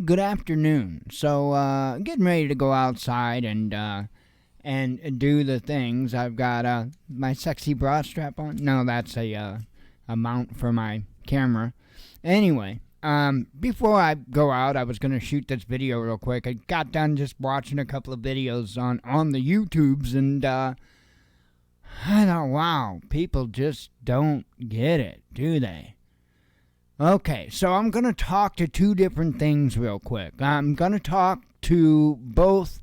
good afternoon. So, getting ready to go outside and do the things. I've got my sexy bra strap on. No, that's a mount for my camera. Anyway, before I go out, I was gonna shoot this video real quick. I got done just watching a couple of videos on the YouTubes, and I thought, wow, people just don't get it, do they? Okay, so I'm going to talk to two different things real quick. I'm going to talk to both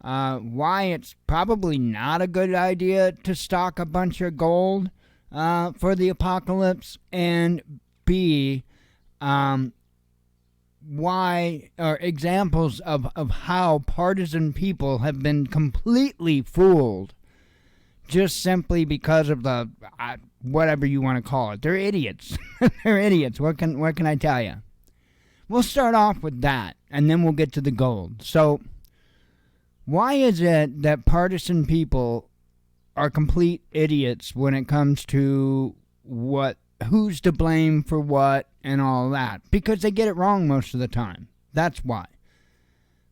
why it's probably not a good idea to stock a bunch of gold for the apocalypse, and B, why, or examples of how partisan people have been completely fooled just simply because of the whatever you want to call it. They're idiots. They're idiots. What can I tell you? We'll start off with that, and then we'll get to the gold. So, why is it that partisan people are complete idiots when it comes to who's to blame for what and all that? Because they get it wrong most of the time. That's why.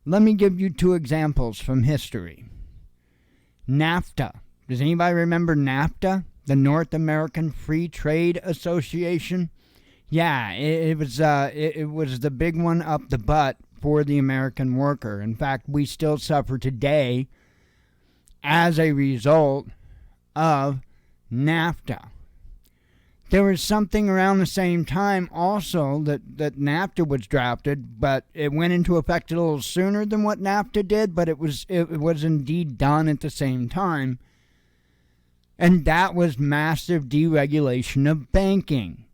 Let me give you two examples from history. NAFTA. Does anybody remember NAFTA? The North American Free Trade Association? Yeah, it was the big one up the butt for the American worker. In fact, we still suffer today as a result of NAFTA. There was something around the same time also that NAFTA was drafted, but it went into effect a little sooner than what NAFTA did, but it was indeed done at the same time. And that was massive deregulation of banking,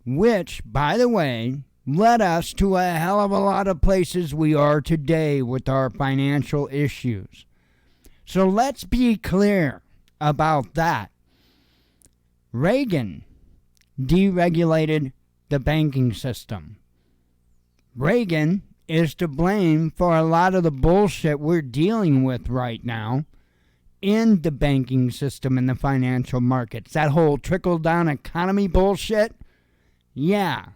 which, by the way, led us to a hell of a lot of places we are today with our financial issues. So let's be clear about that. Reagan deregulated the banking system. Reagan is to blame for a lot of the bullshit we're dealing with right now in the banking system and the financial markets. That whole trickle-down economy bullshit, yeah,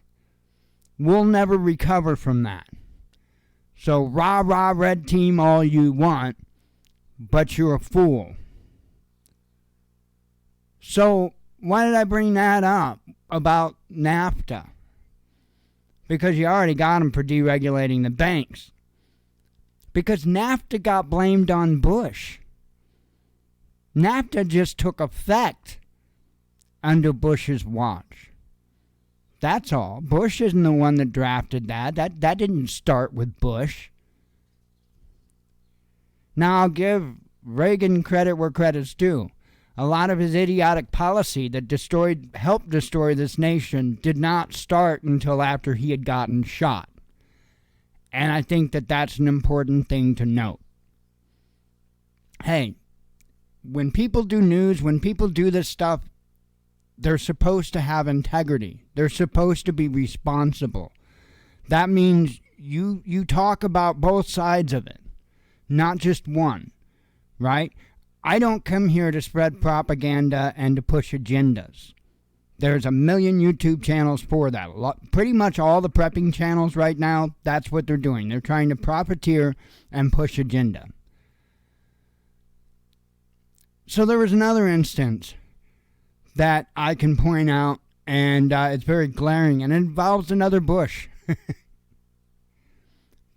we'll never recover from that. So rah-rah red team all you want, but you're a fool. So why did I bring that up about NAFTA? Because you already got them for deregulating the banks. Because NAFTA got blamed on Bush. NAFTA just took effect under Bush's watch. That's all. Bush isn't the one that drafted that. That didn't start with Bush. Now, I'll give Reagan credit where credit's due. A lot of his idiotic policy that helped destroy this nation did not start until after he had gotten shot. And I think that that's an important thing to note. Hey, when people do news, when people do this stuff, they're supposed to have integrity. They're supposed to be responsible. That means you talk about both sides of it, not just one, right? I don't come here to spread propaganda and to push agendas. There's a million YouTube channels for that. Pretty much all the prepping channels right now, that's what they're doing. They're trying to profiteer and push agenda. So there was another instance that I can point out, and it's very glaring, and it involves another Bush.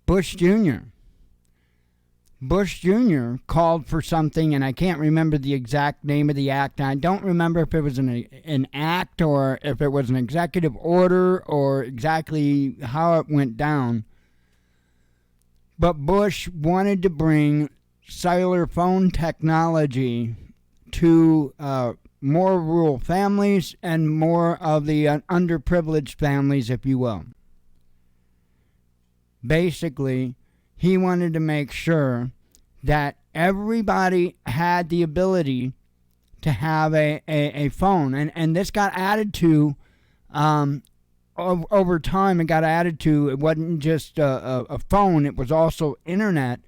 Bush Jr. Bush Jr. called for something, and I can't remember the exact name of the act. I don't remember if it was an act or if it was an executive order or exactly how it went down. But Bush wanted to bring cellular phone technology to more rural families and more of the underprivileged families, if you will. Basically, he wanted to make sure that everybody had the ability to have a phone. And this got added to, over time, it got added to, it wasn't just a phone, it was also internet,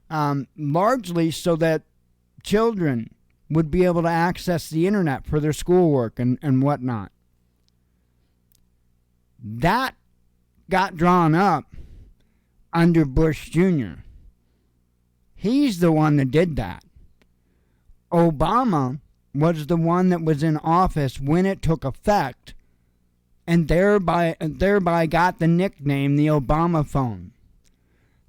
largely so that children would be able to access the internet for their schoolwork and whatnot. That got drawn up under Bush Jr. He's the one that did that. Obama was the one that was in office when it took effect, and thereby got the nickname the Obama phone.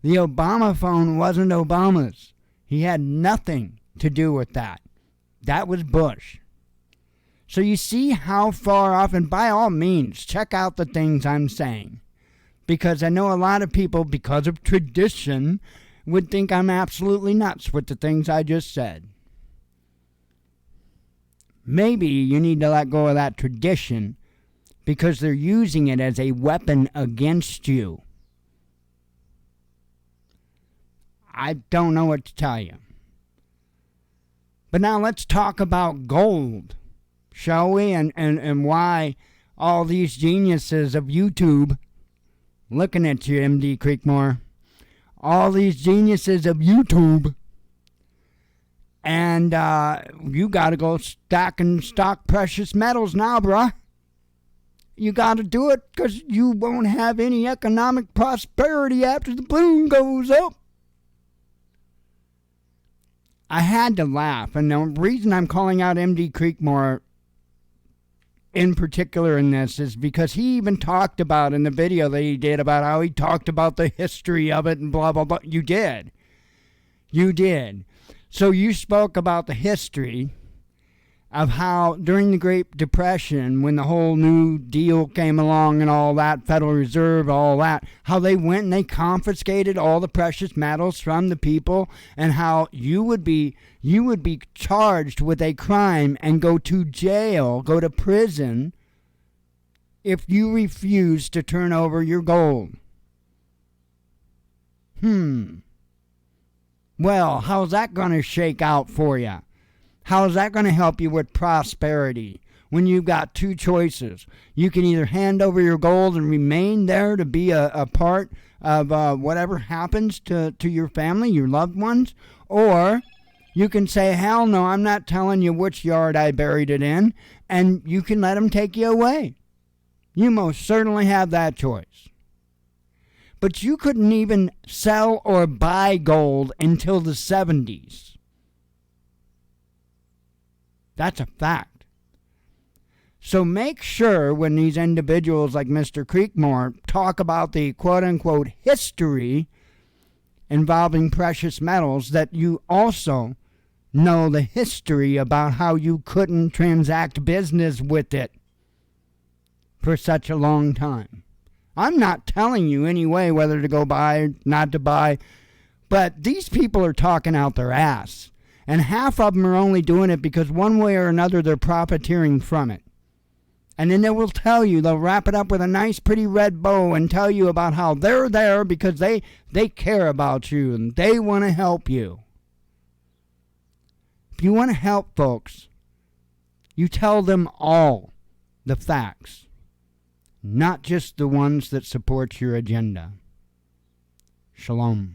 The Obama phone wasn't Obama's. He had nothing to do with that. That was Bush. So you see how far off, and by all means, check out the things I'm saying. Because I know a lot of people, because of tradition, would think I'm absolutely nuts with the things I just said. Maybe you need to let go of that tradition because they're using it as a weapon against you. I don't know what to tell you. But now let's talk about gold, shall we? And why all these geniuses of YouTube, looking at you, MD Creekmore, all these geniuses of YouTube, and you got to go stack and stock precious metals now, bruh. You got to do it because you won't have any economic prosperity after the boom goes up. I had to laugh, and the reason I'm calling out MD Creekmore in particular in this is because he even talked about in the video that he did about how he talked about the history of it and blah, blah, blah. You did. You did. So you spoke about the history of how during the Great Depression, when the whole New Deal came along and all that, Federal Reserve, all that, how they went and they confiscated all the precious metals from the people, and how you would be charged with a crime and go to jail, go to prison, if you refuse to turn over your gold. Well, how's that going to shake out for you? How's that going to help you with prosperity when you've got two choices? You can either hand over your gold and remain there to be a part of whatever happens to your family, your loved ones, or you can say, hell no, I'm not telling you which yard I buried it in, and you can let them take you away. You most certainly have that choice. But you couldn't even sell or buy gold until the 70s. That's a fact. So make sure when these individuals like Mr. Creekmore talk about the quote-unquote history involving precious metals, that you also know the history about how you couldn't transact business with it for such a long time. I'm not telling you anyway whether to go buy or not to buy, but these people are talking out their ass. And half of them are only doing it because one way or another they're profiteering from it. And then they will tell you, they'll wrap it up with a nice pretty red bow and tell you about how they're there because they care about you and they want to help you. If you want to help folks, you tell them all the facts, not just the ones that support your agenda. Shalom.